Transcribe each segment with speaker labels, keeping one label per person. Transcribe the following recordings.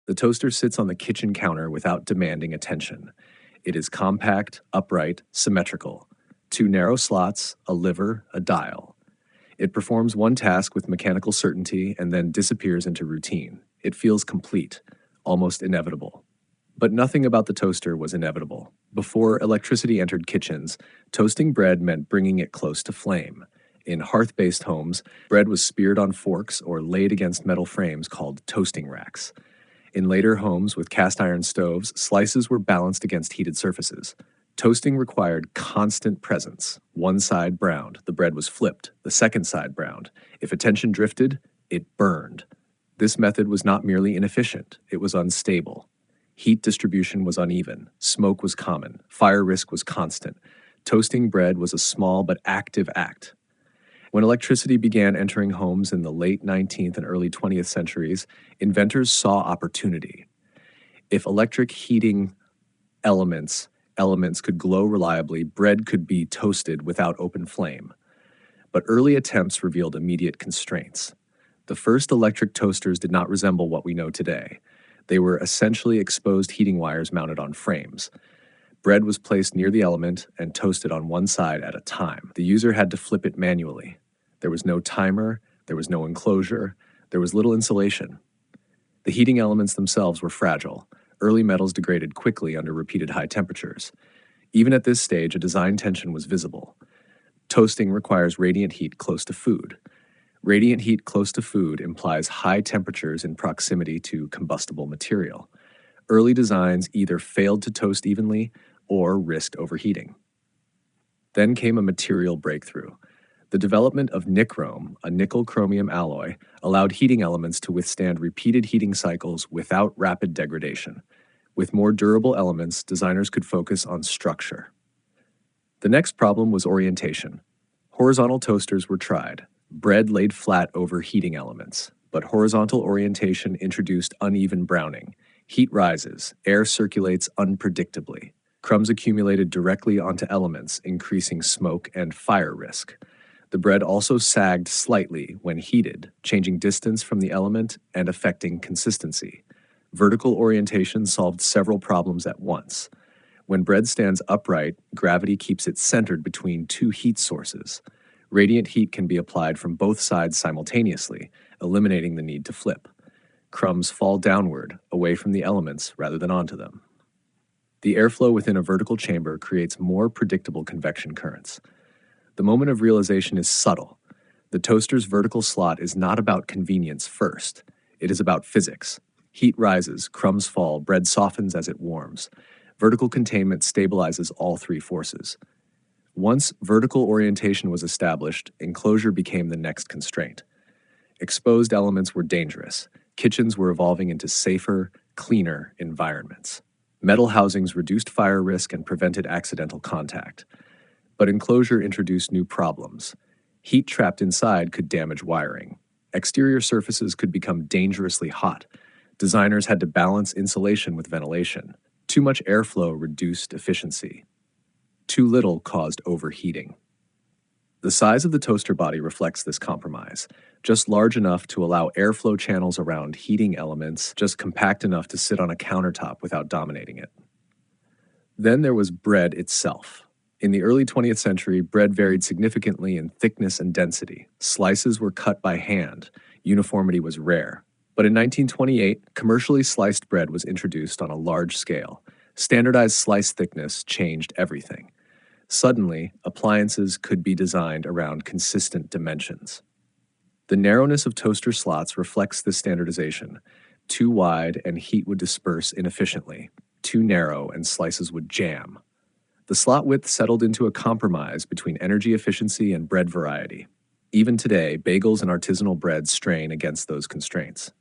Speaker 1: The toaster sits on the kitchen counter without demanding attention. It is compact, upright, symmetrical. Two narrow slots, a lever, a dial. It performs one task with mechanical certainty and then disappears into routine. It feels complete, almost inevitable. But nothing about the toaster was inevitable. Before electricity entered kitchens, toasting bread meant bringing it close to flame. In hearth-based homes, bread was speared on forks or laid against metal frames called toasting racks. In later homes with cast iron stoves, slices were balanced against heated surfaces. Toasting required constant presence. One side browned, the bread was flipped, the second side browned. If attention drifted, it burned. This method was not merely inefficient, it was unstable. Heat distribution was uneven, smoke was common, fire risk was constant. Toasting bread was a small but active act. When electricity began entering homes in the late 19th and early 20th centuries, inventors saw opportunity. If electric heating elements could glow reliably, bread could be toasted without open flame. But early attempts revealed immediate constraints. The first electric toasters did not resemble what we know today. They were essentially exposed heating wires mounted on frames. Bread was placed near the element and toasted on one side at a time. The user had to flip it manually. There was no timer, there was no enclosure, there was little insulation. The heating elements themselves were fragile. Early metals degraded quickly under repeated high temperatures. Even at this stage, a design tension was visible. Toasting requires radiant heat close to food. Radiant heat close to food implies high temperatures in proximity to combustible material. Early designs either failed to toast evenly or risked overheating. Then came a material breakthrough. The development of nichrome, a nickel-chromium alloy, allowed heating elements to withstand repeated heating cycles without rapid degradation. With more durable elements, designers could focus on structure. The next problem was orientation. Horizontal toasters were tried. Bread laid flat over heating elements, but horizontal orientation introduced uneven browning. Heat rises, air circulates unpredictably. Crumbs accumulated directly onto elements, increasing smoke and fire risk. The bread also sagged slightly when heated, changing distance from the element and affecting consistency. Vertical orientation solved several problems at once. When bread stands upright, gravity keeps it centered between two heat sources. Radiant heat can be applied from both sides simultaneously, eliminating the need to flip. Crumbs fall downward, away from the elements rather than onto them. The airflow within a vertical chamber creates more predictable convection currents. The moment of realization is subtle. The toaster's vertical slot is not about convenience first. It is about physics. Heat rises, crumbs fall, bread softens as it warms. Vertical containment stabilizes all three forces. Once vertical orientation was established, enclosure became the next constraint. Exposed elements were dangerous. Kitchens were evolving into safer, cleaner environments. Metal housings reduced fire risk and prevented accidental contact. But enclosure introduced new problems. Heat trapped inside could damage wiring. Exterior surfaces could become dangerously hot. Designers had to balance insulation with ventilation. Too much airflow reduced efficiency. Too little caused overheating. The size of the toaster body reflects this compromise, just large enough to allow airflow channels around heating elements, just compact enough to sit on a countertop without dominating it. Then there was bread itself. In the early 20th century, bread varied significantly in thickness and density. Slices were cut by hand. Uniformity was rare. But in 1928, commercially sliced bread was introduced on a large scale. Standardized slice thickness changed everything. Suddenly, appliances could be designed around consistent dimensions. The narrowness of toaster slots reflects this standardization. Too wide and heat would disperse inefficiently. Too narrow and slices would jam. The slot width settled into a compromise between energy efficiency and bread variety. Even today, bagels and artisanal bread strain against those constraints.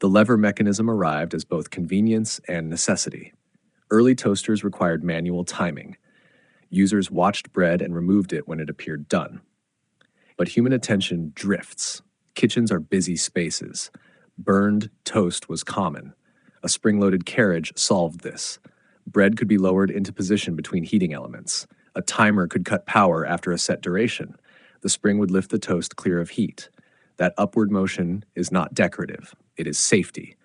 Speaker 1: The lever mechanism arrived as both convenience and necessity. Early toasters required manual timing. Users watched bread and removed it when it appeared done. But human attention drifts. Kitchens are busy spaces. Burned toast was common. A spring-loaded carriage solved this. Bread could be lowered into position between heating elements. A timer could cut power after a set duration. The spring would lift the toast clear of heat. That upward motion is not decorative. It is safety.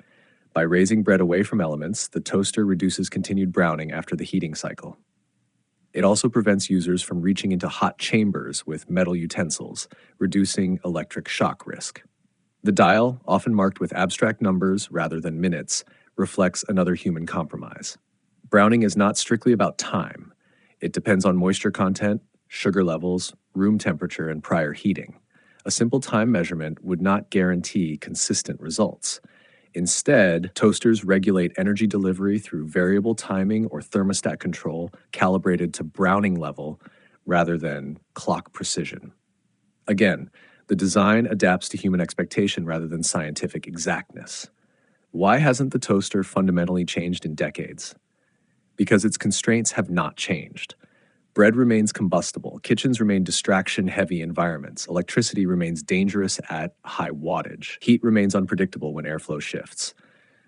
Speaker 1: By raising bread away from elements, the toaster reduces continued browning after the heating cycle. It also prevents users from reaching into hot chambers with metal utensils, reducing electric shock risk. The dial, often marked with abstract numbers rather than minutes, reflects another human compromise. Browning is not strictly about time. It depends on moisture content, sugar levels, room temperature, and prior heating. A simple time measurement would not guarantee consistent results. Instead, toasters regulate energy delivery through variable timing or thermostat control calibrated to browning level rather than clock precision. Again, the design adapts to human expectation rather than scientific exactness. Why hasn't the toaster fundamentally changed in decades? Because its constraints have not changed. Bread remains combustible, kitchens remain distraction-heavy environments, electricity remains dangerous at high wattage, heat remains unpredictable when airflow shifts.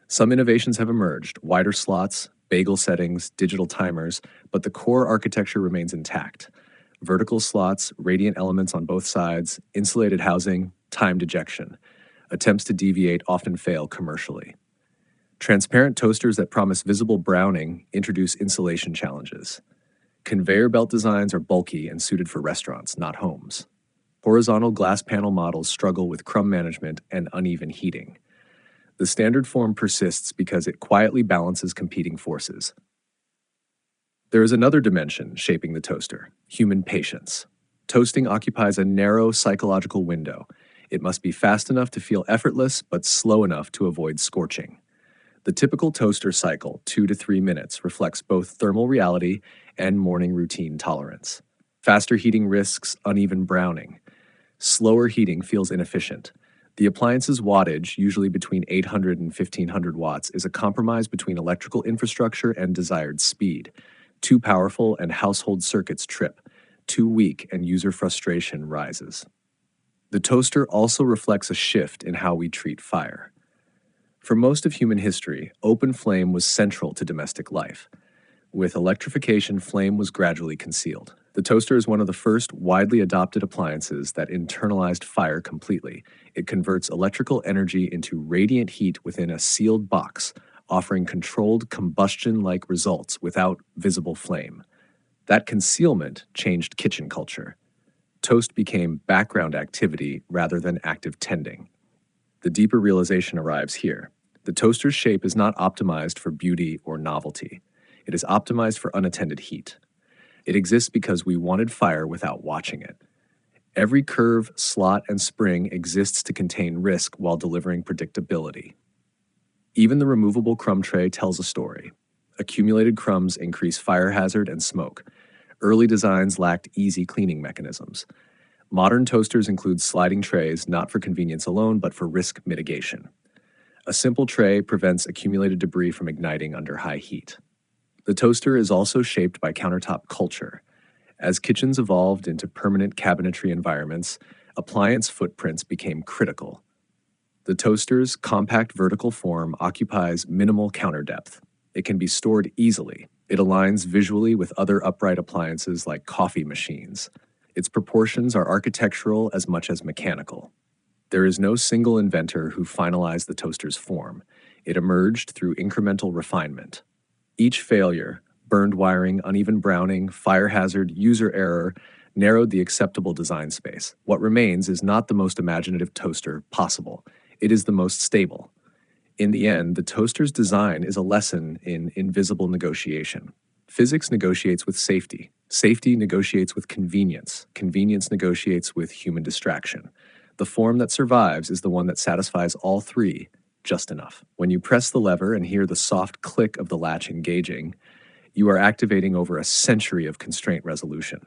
Speaker 1: Some innovations have emerged, wider slots, bagel settings, digital timers, but the core architecture remains intact. Vertical slots, radiant elements on both sides, insulated housing, timed ejection. Attempts to deviate often fail commercially. Transparent toasters that promise visible browning introduce insulation challenges. Conveyor belt designs are bulky and suited for restaurants, not homes. Horizontal glass panel models struggle with crumb management and uneven heating. The standard form persists because it quietly balances competing forces. There is another dimension shaping the toaster: human patience. Toasting occupies a narrow psychological window. It must be fast enough to feel effortless, but slow enough to avoid scorching. The typical toaster cycle, 2 to 3 minutes, reflects both thermal reality and morning routine tolerance. Faster heating risks uneven browning. Slower heating feels inefficient. The appliance's wattage, usually between 800 and 1500 watts, is a compromise between electrical infrastructure and desired speed. Too powerful and household circuits trip. Too weak and user frustration rises. The toaster also reflects a shift in how we treat fire. For most of human history, open flame was central to domestic life. With electrification, flame was gradually concealed. The toaster is one of the first widely adopted appliances that internalized fire completely. It converts electrical energy into radiant heat within a sealed box, offering controlled combustion-like results without visible flame. That concealment changed kitchen culture. Toast became background activity rather than active tending. The deeper realization arrives here. The toaster's shape is not optimized for beauty or novelty. It is optimized for unattended heat. It exists because we wanted fire without watching it. Every curve, slot, and spring exists to contain risk while delivering predictability. Even the removable crumb tray tells a story. Accumulated crumbs increase fire hazard and smoke. Early designs lacked easy cleaning mechanisms. Modern toasters include sliding trays not for convenience alone, but for risk mitigation. A simple tray prevents accumulated debris from igniting under high heat. The toaster is also shaped by countertop culture. As kitchens evolved into permanent cabinetry environments, appliance footprints became critical. The toaster's compact vertical form occupies minimal counter depth. It can be stored easily. It aligns visually with other upright appliances like coffee machines. Its proportions are architectural as much as mechanical. There is no single inventor who finalized the toaster's form. It emerged through incremental refinement. Each failure, burned wiring, uneven browning, fire hazard, user error, narrowed the acceptable design space. What remains is not the most imaginative toaster possible. It is the most stable. In the end, the toaster's design is a lesson in invisible negotiation. Physics negotiates with safety. Safety negotiates with convenience. Convenience negotiates with human distraction. The form that survives is the one that satisfies all three just enough. When you press the lever and hear the soft click of the latch engaging, you are activating over a century of constraint resolution.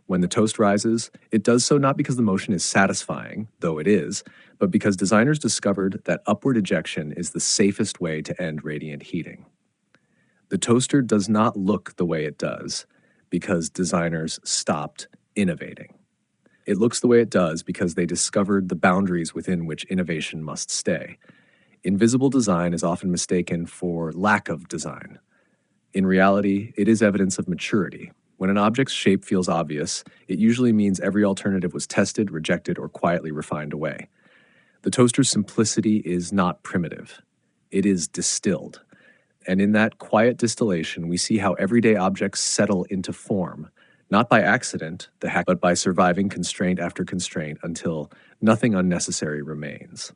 Speaker 1: When the toast rises, it does so not because the motion is satisfying, though it is, but because designers discovered that upward ejection is the safest way to end radiant heating. The toaster does not look the way it does because designers stopped innovating. It looks the way it does because they discovered the boundaries within which innovation must stay. Invisible design is often mistaken for lack of design. In reality, it is evidence of maturity. When an object's shape feels obvious, it usually means every alternative was tested, rejected, or quietly refined away. The toaster's simplicity is not primitive. It is distilled. And in that quiet distillation, we see how everyday objects settle into form, not by accident, but by surviving constraint after constraint until nothing unnecessary remains.